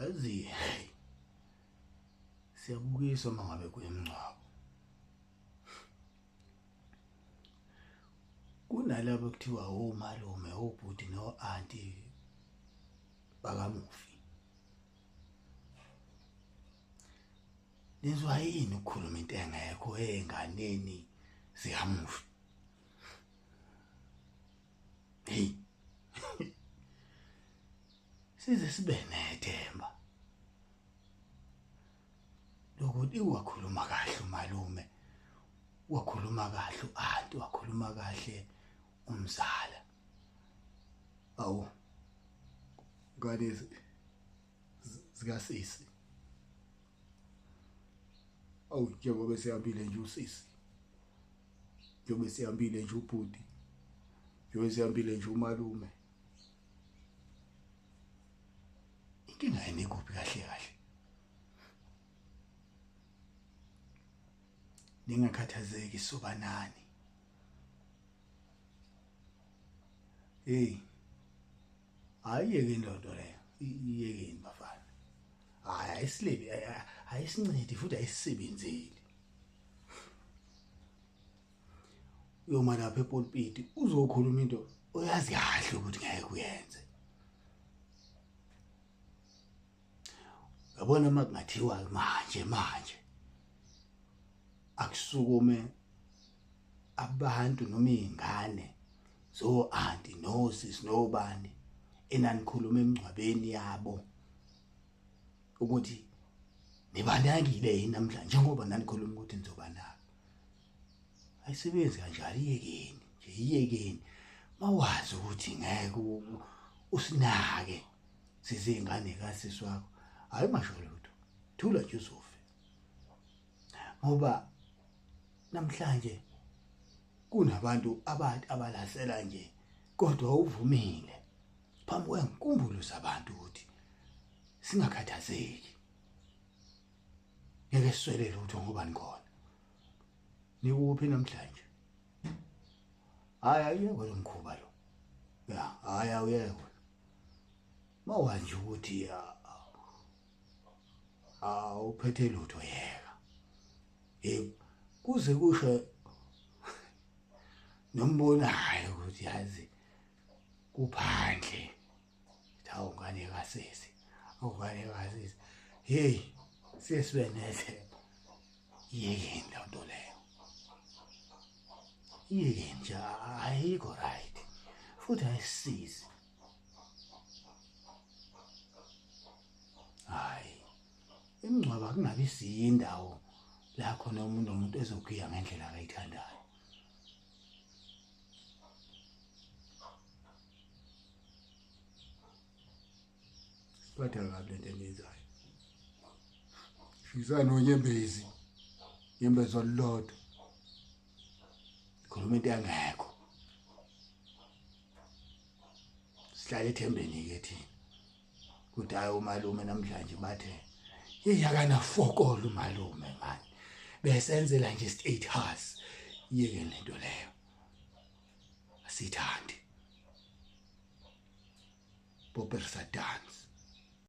yazi siyabukiswa mangabe kuyemncwabo kunalabo kuthiwa omalume obhuti no aunti bakamufi lenzwa yini ukukhuluma into engekho enganeni zikamufi hey size sibe nethemba lokuthi wakhuluma kahle umalume wakhuluma kahle uanti wakhuluma kahle umzala awu ngane zikasisi awu njengoba sihambile nje usisi njengoba sihambile nje ubhuti njengoba sihambile nje umalume inkinga yini kuphi kahle kahle ningakhathazeki sobanani hey ayeke indodo leyo iyekeni bafana hayi ayisilebi ayisincedi futhi ayisebenzeli uyoma lapha epulpit uzokhuluma into oyazi kahle ukuthi ngeke uyenze yabona makungathiwa manje akusukume abantu noma izingane zo aunti no sis nobani enanikhuluma emncwabeni yabo ukuthi nibanakile yini namhlanje njengoba nanikhuluma ukuthi nizoba nabo ayisebenzi kanjalo iyekeni nje iyekeni mawazi ukuthi ngeke usinake sizingane kasisi wakho hayi masho lutho thula nje uzofe ngoba namhlanje kunabantu abathi abalasela nje kodwa uvumile phambi kwenkumbulo zabantu ukuthi singakhathazeki ngeke siswele lutho ngoba nikhona nikuphi namhlanje hayi ayekho lo mkhuba lo ya hayi awuyekho mawazi ukuthi awuphethe lutho yeka kuze kusho nombonayo ukuthi yazi kuphandle thawungane kasisi ungane kasisi hey sesibe nethemba yekeni lento leyo yekeni nje ayikho right futhi ayisizi hayi imncwaba kungabe siyindawo la khona umuntu ezokhiya ngendlela akayithandayo siphatha kabi lento enyenzayo shizana onyembezi nyembezo lodwa khuluma into engekho sihlala ethembeni ke thina kuthi hayi umalume namhlanje bathe yeyakana fokolo umalume manje besenzela nje state house yeke lento leyo asithandi popper dance